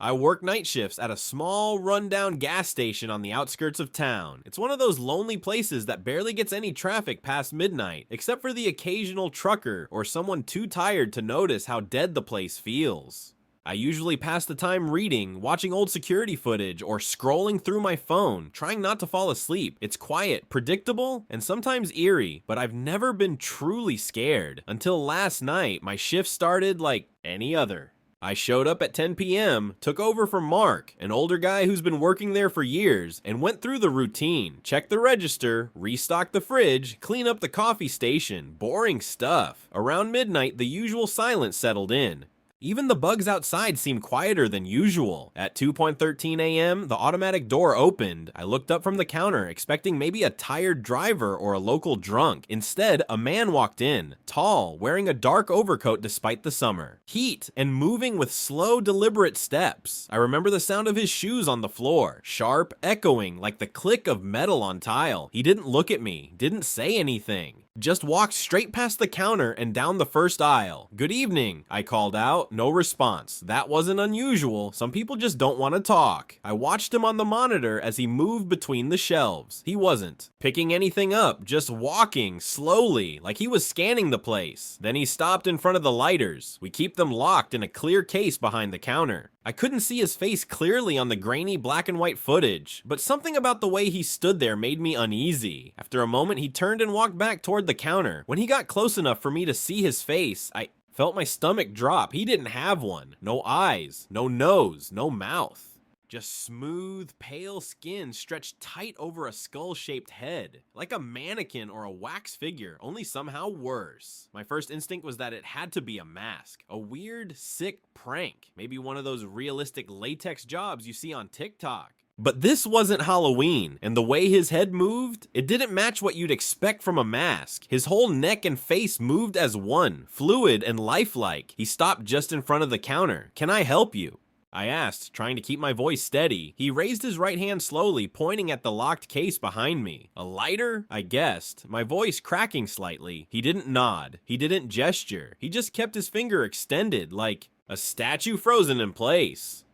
I work night shifts at a small, rundown gas station on the outskirts of town. It's one of those lonely places that barely gets any traffic past midnight, except for the occasional trucker or someone too tired to notice how dead the place feels. I usually pass the time reading, watching old security footage, or scrolling through my phone, trying not to fall asleep. It's quiet, predictable, and sometimes eerie, but I've never been truly scared. Until last night, my shift started like any other. I showed up at 10 p.m., took over from Mark, an older guy who's been working there for years, and went through the routine. Check the register, restock the fridge, clean up the coffee station. Boring stuff. Around midnight, the usual silence settled in. Even the bugs outside seemed quieter than usual. At 2:13 a.m., the automatic door opened. I looked up from the counter, expecting maybe a tired driver or a local drunk. Instead, a man walked in, tall, wearing a dark overcoat despite the summer. Heat, and moving with slow, deliberate steps. I remember the sound of his shoes on the floor, sharp, echoing, like the click of metal on tile. He didn't look at me, didn't say anything. Just walked straight past the counter and down the first aisle. "Good evening," I called out. No response. That wasn't unusual. Some people just don't want to talk. I watched him on the monitor as he moved between the shelves. He wasn't picking anything up, just walking slowly, like he was scanning the place. Then he stopped in front of the lighters. We keep them locked in a clear case behind the counter. I couldn't see his face clearly on the grainy black and white footage, but something about the way he stood there made me uneasy. After a moment, he turned and walked back toward the counter. When he got close enough for me to see his face, I felt my stomach drop. He didn't have one. No eyes, no nose, no mouth. Just smooth, pale skin stretched tight over a skull-shaped head. Like a mannequin or a wax figure, only somehow worse. My first instinct was that it had to be a mask. A weird, sick prank. Maybe one of those realistic latex jobs you see on TikTok. But this wasn't Halloween, and the way his head moved, it didn't match what you'd expect from a mask. His whole neck and face moved as one, fluid and lifelike. He stopped just in front of the counter. "Can I help you?" I asked, trying to keep my voice steady. He raised his right hand slowly, pointing at the locked case behind me. A lighter? I guessed, my voice cracking slightly. He didn't nod. He didn't gesture. He just kept his finger extended, like a statue frozen in place.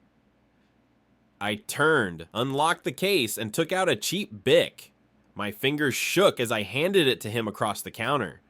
I turned, unlocked the case, and took out a cheap Bic. My fingers shook as I handed it to him across the counter.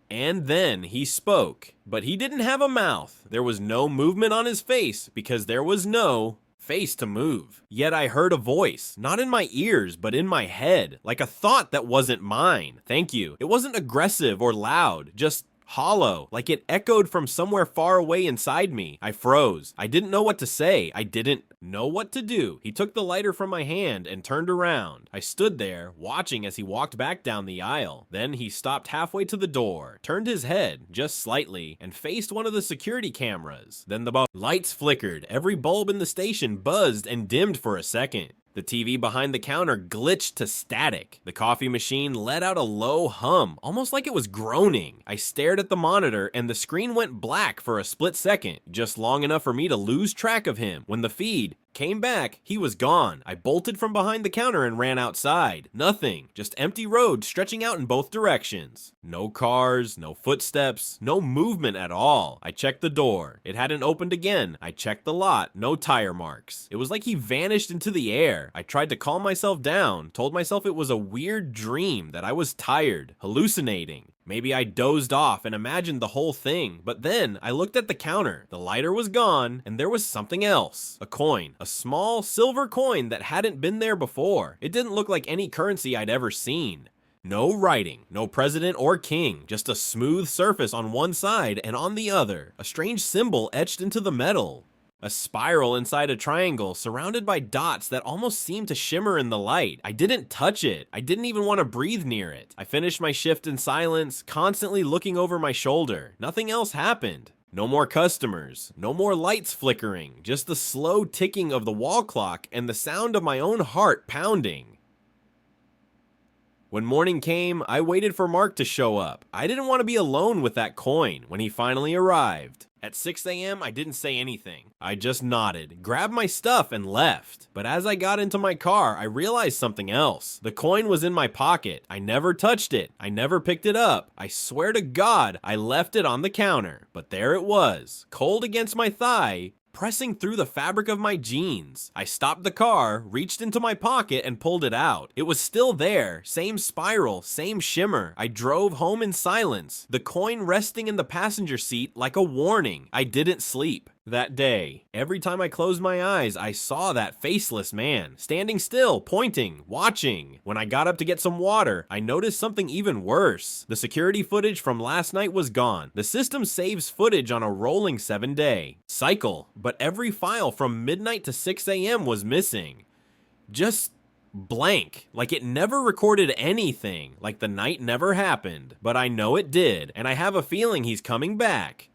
And then he spoke, but he didn't have a mouth. There was no movement on his face because there was no face to move. Yet I heard a voice, not in my ears, but in my head, like a thought that wasn't mine. Thank you. It wasn't aggressive or loud, just hollow, like it echoed from somewhere far away inside me. I froze. I didn't know what to say. I didn't know what to do. He took the lighter from my hand and turned around. I stood there, watching as he walked back down the aisle. Then he stopped halfway to the door, turned his head, just slightly, and faced one of the security cameras. Then the lights flickered. Every bulb in the station buzzed and dimmed for a second. The TV behind the counter glitched to static. The coffee machine let out a low hum, almost like it was groaning. I stared at the monitor and the screen went black for a split second, just long enough for me to lose track of him. When the feed came back, he was gone. I bolted from behind the counter and ran outside. Nothing, just empty road stretching out in both directions. No cars, no footsteps, no movement at all. I checked the door. It hadn't opened again. I checked the lot. No tire marks. It was like he vanished into the air. I tried to calm myself down, told myself it was a weird dream, that I was tired, hallucinating. Maybe I dozed off and imagined the whole thing, but then I looked at the counter. The lighter was gone, and there was something else. A coin. A small silver coin that hadn't been there before. It didn't look like any currency I'd ever seen. No writing, no president or king, just a smooth surface on one side and on the other. A strange symbol etched into the metal. A spiral inside a triangle surrounded by dots that almost seemed to shimmer in the light. I didn't touch it. I didn't even want to breathe near it. I finished my shift in silence, constantly looking over my shoulder. Nothing else happened. No more customers, no more lights flickering, just the slow ticking of the wall clock and the sound of my own heart pounding. When morning came, I waited for Mark to show up. I didn't want to be alone with that coin when he finally arrived. At 6 a.m., I didn't say anything. I just nodded, grabbed my stuff, and left. But as I got into my car, I realized something else. The coin was in my pocket. I never touched it. I never picked it up. I swear to God, I left it on the counter. But there it was, cold against my thigh, pressing through the fabric of my jeans. I stopped the car, reached into my pocket, and pulled it out. It was still there, same spiral, same shimmer. I drove home in silence, the coin resting in the passenger seat like a warning. I didn't sleep that day. Every time I closed my eyes, I saw that faceless man, standing still, pointing, watching. When I got up to get some water, I noticed something even worse. The security footage from last night was gone. The system saves footage on a rolling 7-day cycle, but every file from midnight to 6 a.m. was missing. Just blank, like it never recorded anything, like the night never happened. But I know it did, and I have a feeling he's coming back.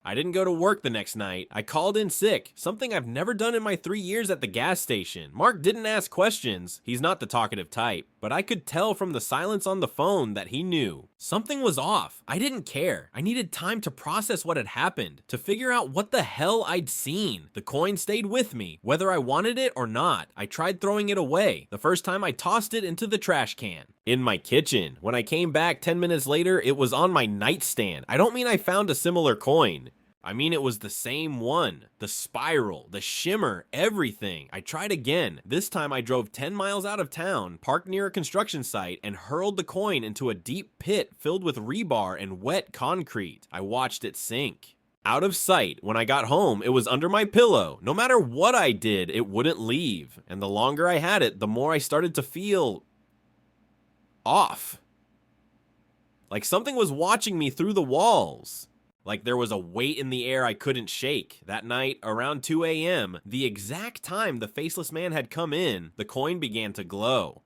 I didn't go to work the next night. I called in sick, something I've never done in my 3 years at the gas station. Mark didn't ask questions. He's not the talkative type, but I could tell from the silence on the phone that he knew. Something was off. I didn't care. I needed time to process what had happened, to figure out what the hell I'd seen. The coin stayed with me, whether I wanted it or not. I tried throwing it away. The first time I tossed it into the trash can. In my kitchen. When I came back 10 minutes later, it was on my nightstand. I don't mean I found a similar coin. I mean, it was the same one. The spiral, the shimmer, everything. I tried again. This time I drove 10 miles out of town, parked near a construction site, and hurled the coin into a deep pit filled with rebar and wet concrete. I watched it sink. Out of sight. When I got home, it was under my pillow. No matter what I did, it wouldn't leave. And the longer I had it, the more I started to feel off. Like something was watching me through the walls. Like there was a weight in the air I couldn't shake. That night, around 2 a.m., the exact time the faceless man had come in, the coin began to glow.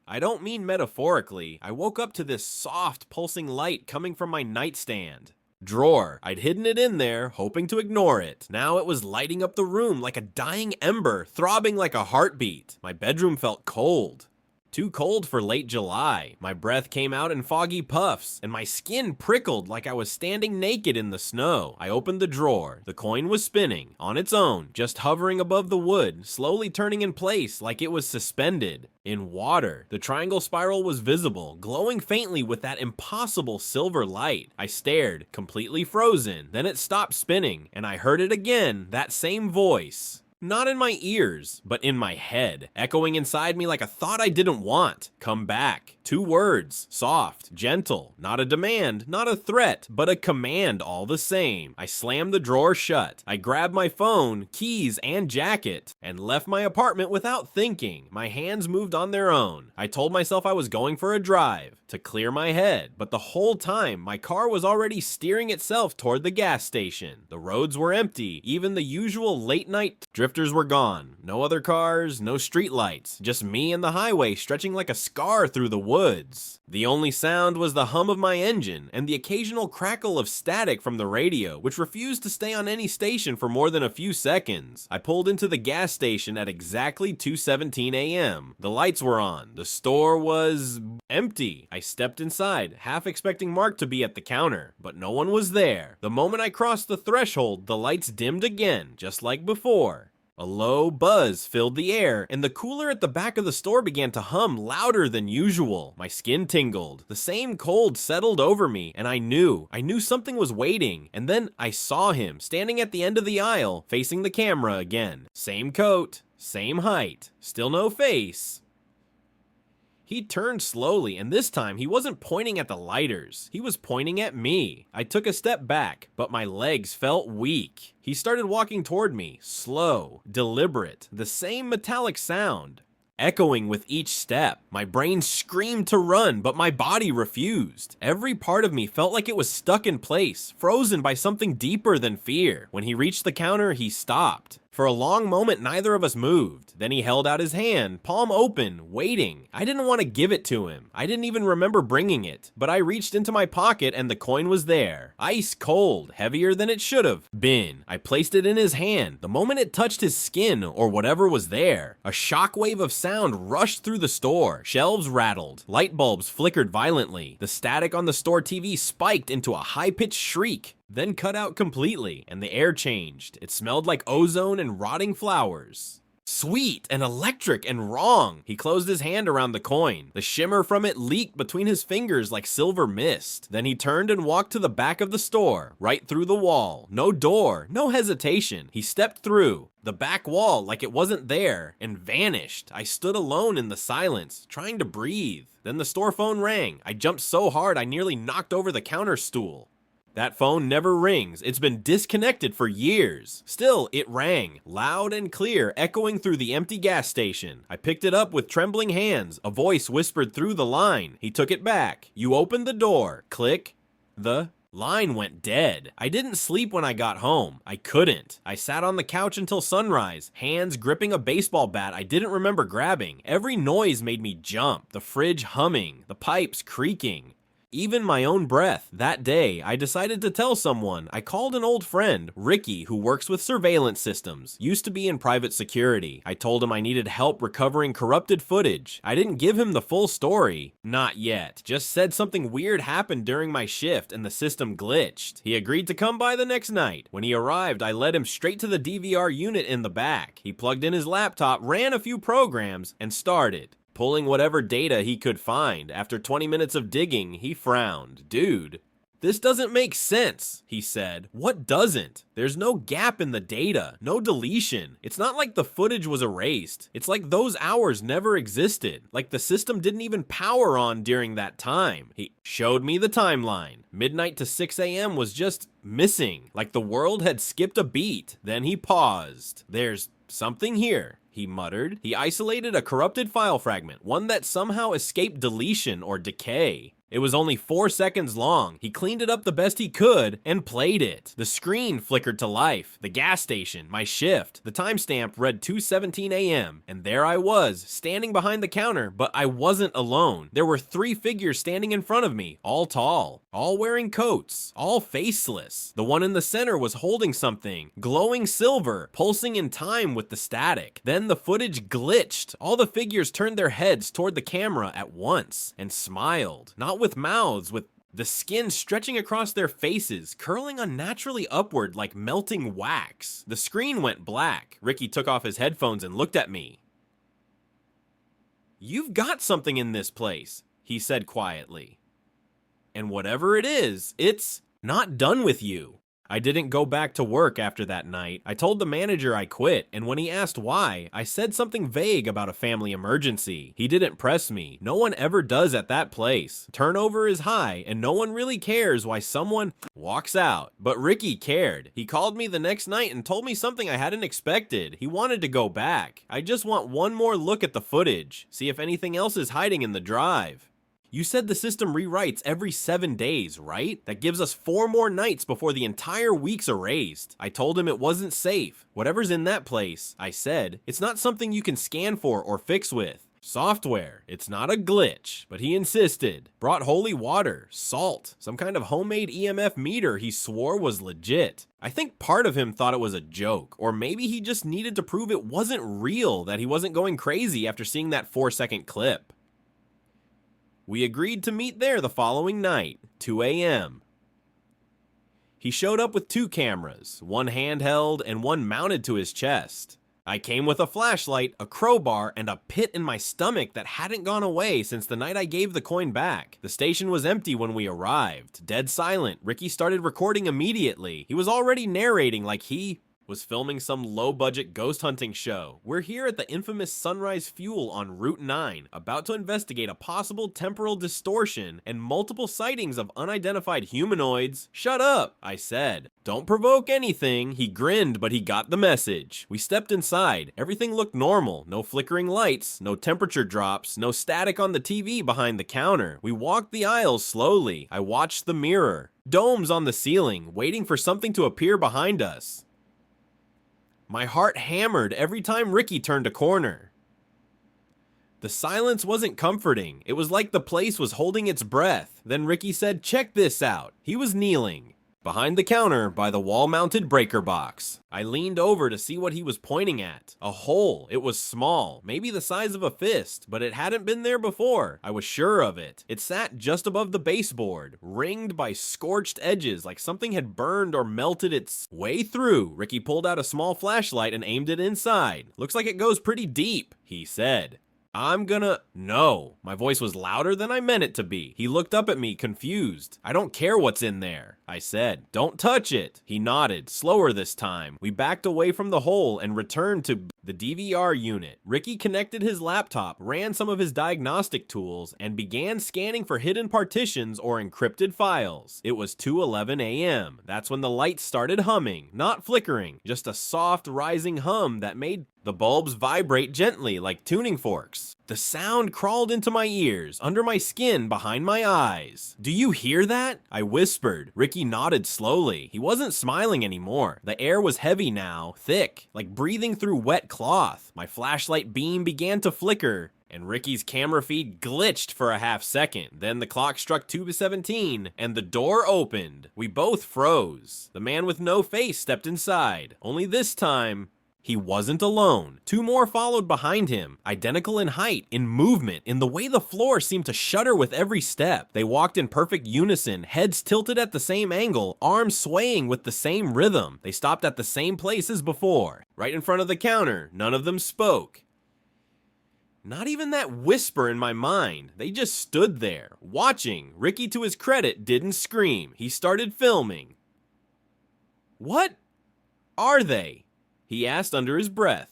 I don't mean metaphorically. I woke up to this soft, pulsing light coming from my nightstand drawer. I'd hidden it in there, hoping to ignore it. Now it was lighting up the room like a dying ember, throbbing like a heartbeat. My bedroom felt cold. Too cold for late July. My breath came out in foggy puffs, and my skin prickled like I was standing naked in the snow. I opened the drawer. The coin was spinning, on its own, just hovering above the wood, slowly turning in place like it was suspended in water. The triangle spiral was visible, glowing faintly with that impossible silver light. I stared, completely frozen. Then it stopped spinning, and I heard it again, that same voice. Not in my ears, but in my head, echoing inside me like a thought I didn't want. Come back. 2 words, soft, gentle, not a demand, not a threat, but a command all the same. I slammed the drawer shut. I grabbed my phone, keys, and jacket, and left my apartment without thinking. My hands moved on their own. I told myself I was going for a drive, to clear my head, but the whole time, my car was already steering itself toward the gas station. The roads were empty, even the usual late-night drifters were gone. No other cars, no streetlights, just me and the highway stretching like a scar through the woods. The only sound was the hum of my engine and the occasional crackle of static from the radio, which refused to stay on any station for more than a few seconds. I pulled into the gas station at exactly 2:17 a.m. The lights were on. The store was empty. I stepped inside, half expecting Mark to be at the counter, but no one was there. The moment I crossed the threshold, the lights dimmed again, just like before. A low buzz filled the air, and the cooler at the back of the store began to hum louder than usual. My skin tingled. The same cold settled over me, and I knew something was waiting. And then I saw him, standing at the end of the aisle, facing the camera again. Same coat, same height, still no face. He turned slowly, and this time he wasn't pointing at the lighters. He was pointing at me. I took a step back, but my legs felt weak. He started walking toward me, slow, deliberate, the same metallic sound, echoing with each step. My brain screamed to run, but my body refused. Every part of me felt like it was stuck in place, frozen by something deeper than fear. When he reached the counter, he stopped. For a long moment, neither of us moved. Then he held out his hand, palm open, waiting. I didn't want to give it to him. I didn't even remember bringing it, but I reached into my pocket and the coin was there. Ice cold, heavier than it should have been. I placed it in his hand. The moment it touched his skin or whatever was there, a shockwave of sound rushed through the store. Shelves rattled. Light bulbs flickered violently. The static on the store TV spiked into a high-pitched shriek, then cut out completely, and the air changed. It smelled like ozone and rotting flowers. Sweet and electric and wrong. He closed his hand around the coin. The shimmer from it leaked between his fingers like silver mist. Then he turned and walked to the back of the store, right through the wall. No door, no hesitation. He stepped through the back wall like it wasn't there and vanished. I stood alone in the silence, trying to breathe. Then the store phone rang. I jumped so hard I nearly knocked over the counter stool. That phone never rings. It's been disconnected for years. Still, it rang, loud and clear, echoing through the empty gas station. I picked it up with trembling hands. A voice whispered through the line. He took it back. You opened the door. Click. The line went dead. I didn't sleep when I got home. I couldn't. I sat on the couch until sunrise, hands gripping a baseball bat I didn't remember grabbing. Every noise made me jump. The fridge humming, the pipes creaking. Even my own breath. That day, I decided to tell someone. I called an old friend, Ricky, who works with surveillance systems, used to be in private security. I told him I needed help recovering corrupted footage. I didn't give him the full story. Not yet. Just said something weird happened during my shift and the system glitched. He agreed to come by the next night. When he arrived, I led him straight to the DVR unit in the back. He plugged in his laptop, ran a few programs, and started pulling whatever data he could find. After 20 minutes of digging, he frowned. Dude, this doesn't make sense, he said. What doesn't? There's no gap in the data, no deletion. It's not like the footage was erased. It's like those hours never existed, like the system didn't even power on during that time. He showed me the timeline. Midnight to 6 a.m. was just missing, like the world had skipped a beat. Then he paused. There's something here, he muttered. He isolated a corrupted file fragment, one that somehow escaped deletion or decay. It was only 4 seconds long. He cleaned it up the best he could and played it. The screen flickered to life. The gas station, my shift. The timestamp read 2:17 a.m. And there I was, standing behind the counter, but I wasn't alone. There were 3 figures standing in front of me, all tall, all wearing coats, all faceless. The one in the center was holding something, glowing silver, pulsing in time with the static. Then the footage glitched. All the figures turned their heads toward the camera at once and smiled. Not with mouths, with the skin stretching across their faces, curling unnaturally upward like melting wax. The screen went black. Ricky took off his headphones and looked at me. "You've got something in this place," he said quietly. "And whatever it is, it's not done with you." I didn't go back to work after that night. I told the manager I quit, and when he asked why, I said something vague about a family emergency. He didn't press me. No one ever does at that place. Turnover is high, and no one really cares why someone walks out. But Ricky cared. He called me the next night and told me something I hadn't expected. He wanted to go back. I just want one more look at the footage, see if anything else is hiding in the drive. "You said the system rewrites every 7 days, right? That gives us 4 more nights before the entire week's erased." I told him it wasn't safe. "Whatever's in that place," I said, "it's not something you can scan for or fix with. Software, it's not a glitch." But he insisted. Brought holy water, salt, some kind of homemade EMF meter he swore was legit. I think part of him thought it was a joke, or maybe he just needed to prove it wasn't real, that he wasn't going crazy after seeing that 4-second clip. We agreed to meet there the following night, 2 a.m. He showed up with 2 cameras, one handheld and one mounted to his chest. I came with a flashlight, a crowbar, and a pit in my stomach that hadn't gone away since the night I gave the coin back. The station was empty when we arrived, dead silent. Ricky started recording immediately. He was already narrating like he was filming some low-budget ghost hunting show. "We're here at the infamous Sunrise Fuel on Route 9, about to investigate a possible temporal distortion and multiple sightings of unidentified humanoids." "Shut up," I said. "Don't provoke anything." He grinned, but he got the message. We stepped inside. Everything looked normal. No flickering lights, no temperature drops, no static on the TV behind the counter. We walked the aisles slowly. I watched the mirror. Domes on the ceiling, waiting for something to appear behind us. My heart hammered every time Ricky turned a corner. The silence wasn't comforting. It was like the place was holding its breath. Then Ricky said, "Check this out." He was kneeling behind the counter by the wall-mounted breaker box. I leaned over to see what he was pointing at. A hole. It was small, maybe the size of a fist, but it hadn't been there before. I was sure of it. It sat just above the baseboard, ringed by scorched edges like something had burned or melted its way through. Ricky pulled out a small flashlight and aimed it inside. "Looks like it goes pretty deep," he said. No. My voice was louder than I meant it to be. He looked up at me, confused. "I don't care what's in there," I said. "Don't touch it." He nodded, slower this time. We backed away from the hole and returned to the DVR unit. Ricky connected his laptop, ran some of his diagnostic tools, and began scanning for hidden partitions or encrypted files. It was 2:11 a.m. That's when the lights started humming, not flickering, just a soft, rising hum that made the bulbs vibrate gently like tuning forks. The sound crawled into my ears, under my skin, behind my eyes. "Do you hear that?" I whispered. Ricky nodded slowly. He wasn't smiling anymore. The air was heavy now, thick, like breathing through wet cloth. My flashlight beam began to flicker, and Ricky's camera feed glitched for a half second. Then the clock struck 2:17, and the door opened. We both froze. The man with no face stepped inside. Only this time, he wasn't alone. Two more followed behind him, identical in height, in movement, in the way the floor seemed to shudder with every step. They walked in perfect unison, heads tilted at the same angle, arms swaying with the same rhythm. They stopped at the same place as before, right in front of the counter. None of them spoke. Not even that whisper in my mind. They just stood there, watching. Ricky, to his credit, didn't scream. He started filming. "What are they?" he asked under his breath.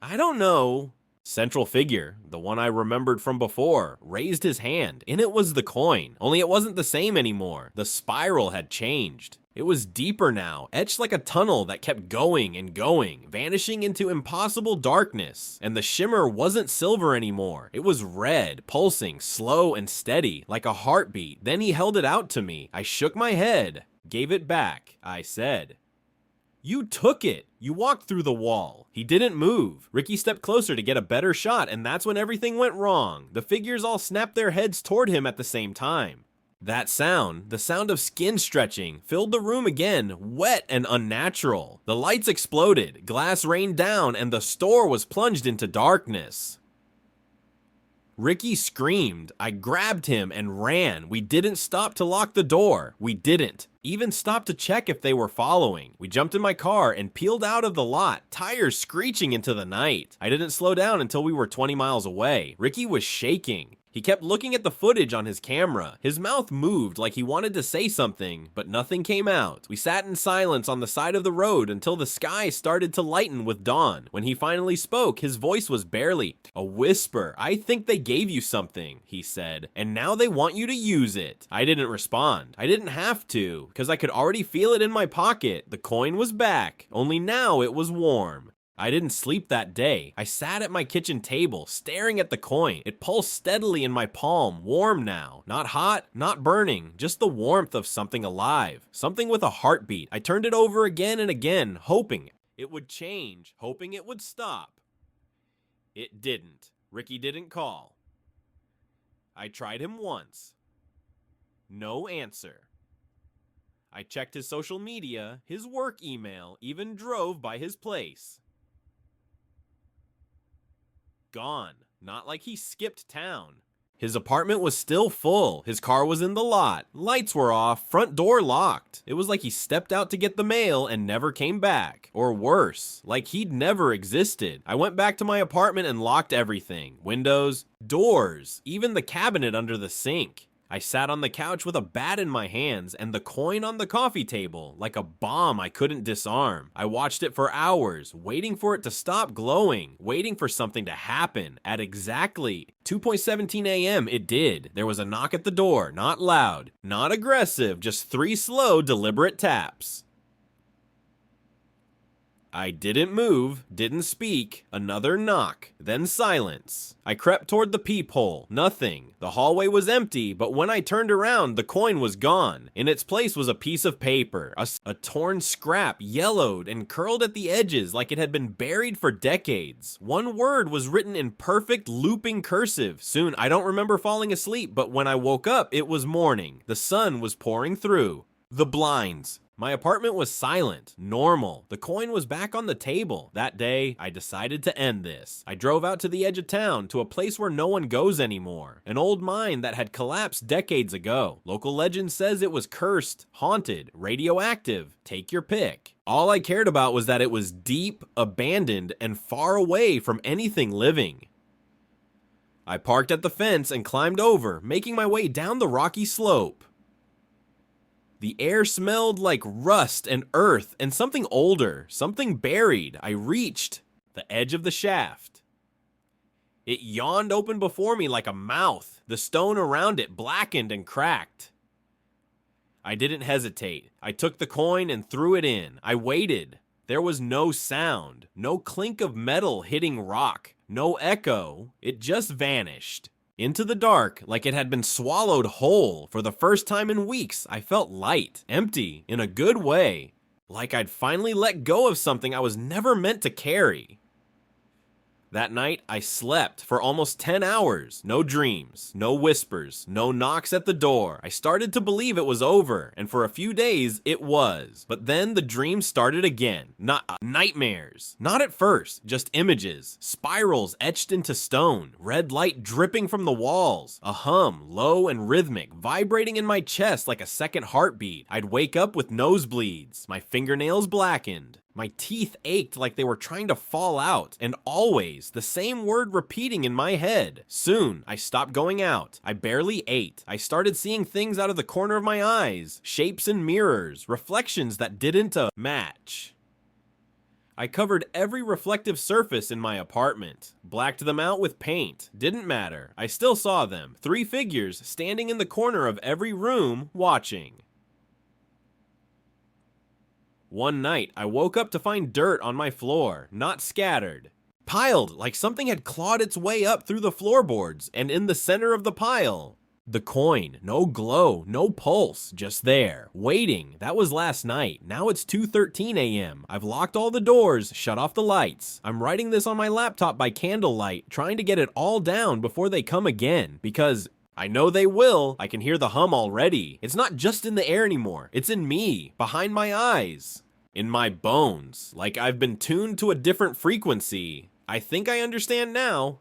"I don't know." Central figure, the one I remembered from before, raised his hand. In it was the coin, only it wasn't the same anymore. The spiral had changed. It was deeper now, etched like a tunnel that kept going and going, vanishing into impossible darkness. And the shimmer wasn't silver anymore. It was red, pulsing, slow and steady, like a heartbeat. Then he held it out to me. I shook my head. "Gave it back," I said. "You took it. You walked through the wall." He didn't move. Ricky stepped closer to get a better shot, and that's when everything went wrong. The figures all snapped their heads toward him at the same time. That sound, the sound of skin stretching, filled the room again, wet and unnatural. The lights exploded, glass rained down, and the store was plunged into darkness. Ricky screamed. I grabbed him and ran. We didn't stop to lock the door. We didn't even stop to check if they were following. We jumped in my car and peeled out of the lot, tires screeching into the night. I didn't slow down until we were 20 miles away. Ricky was shaking. He kept looking at the footage on his camera. His mouth moved like he wanted to say something, but nothing came out. We sat in silence on the side of the road until the sky started to lighten with dawn. When he finally spoke, his voice was barely a whisper. "I think they gave you something," he said, "and now they want you to use it." I didn't respond. I didn't have to, because I could already feel it in my pocket. The coin was back, only now it was warm. I didn't sleep that day. I sat at my kitchen table, staring at the coin. It pulsed steadily in my palm, warm now. Not hot, not burning, just the warmth of something alive. Something with a heartbeat. I turned it over again and again, hoping it would change, hoping it would stop. It didn't. Ricky didn't call. I tried him once. No answer. I checked his social media, his work email, even drove by his place. Gone. Not like he skipped town. His apartment was still full. His car was in the lot. Lights were off, front door locked. It was like he stepped out to get the mail and never came back. Or worse, like he'd never existed. I went back to my apartment and locked everything. Windows, doors, even the cabinet under the sink. I sat on the couch with a bat in my hands and the coin on the coffee table, like a bomb I couldn't disarm. I watched it for hours, waiting for it to stop glowing, waiting for something to happen. At exactly 2:17 a.m. it did. There was a knock at the door, not loud, not aggressive, just 3 slow, deliberate taps. I didn't move, didn't speak, another knock, then silence. I crept toward the peephole, nothing. The hallway was empty, but when I turned around, the coin was gone. In its place was a piece of paper, a torn scrap, yellowed and curled at the edges like it had been buried for decades. One word was written in perfect looping cursive. Soon, I don't remember falling asleep, but when I woke up, it was morning. The sun was pouring through the blinds. My apartment was silent, normal. The coin was back on the table. That day, I decided to end this. I drove out to the edge of town, to a place where no one goes anymore. An old mine that had collapsed decades ago. Local legend says it was cursed, haunted, radioactive. Take your pick. All I cared about was that it was deep, abandoned, and far away from anything living. I parked at the fence and climbed over, making my way down the rocky slope. The air smelled like rust and earth and something older, something buried. I reached the edge of the shaft. It yawned open before me like a mouth, the stone around it blackened and cracked. I didn't hesitate. I took the coin and threw it in. I waited. There was no sound, no clink of metal hitting rock, no echo. It just vanished. Into the dark, like it had been swallowed whole. For the first time in weeks, I felt light, empty, in a good way. Like I'd finally let go of something I was never meant to carry. That night, I slept for almost 10 hours. No dreams, no whispers, no knocks at the door. I started to believe it was over, and for a few days, it was. But then the dreams started again. Nightmares. Not at first, just images. Spirals etched into stone. Red light dripping from the walls. A hum, low and rhythmic, vibrating in my chest like a second heartbeat. I'd wake up with nosebleeds. My fingernails blackened. My teeth ached like they were trying to fall out, and always the same word repeating in my head. Soon, I stopped going out. I barely ate. I started seeing things out of the corner of my eyes, shapes in mirrors, reflections that didn't match. I covered every reflective surface in my apartment, blacked them out with paint. Didn't matter. I still saw them. 3 figures standing in the corner of every room, watching. One night, I woke up to find dirt on my floor, not scattered. Piled like something had clawed its way up through the floorboards, and in the center of the pile, the coin. No glow, no pulse, just there, waiting. That was last night. Now it's 2:13 a.m. I've locked all the doors, shut off the lights. I'm writing this on my laptop by candlelight, trying to get it all down before they come again, because I know they will. I can hear the hum already. It's not just in the air anymore. It's in me, behind my eyes, in my bones, like I've been tuned to a different frequency. I think I understand now.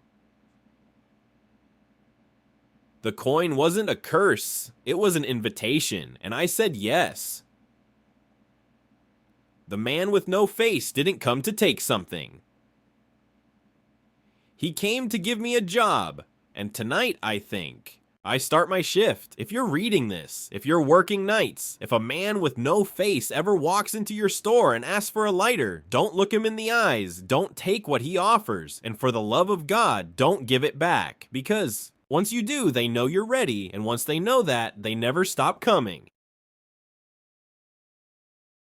The coin wasn't a curse. It was an invitation, and I said yes. The man with no face didn't come to take something. He came to give me a job, and tonight, I think, I start my shift. If you're reading this, if you're working nights, if a man with no face ever walks into your store and asks for a lighter, don't look him in the eyes, don't take what he offers, and for the love of God, don't give it back. Because once you do, they know you're ready, and once they know that, they never stop coming.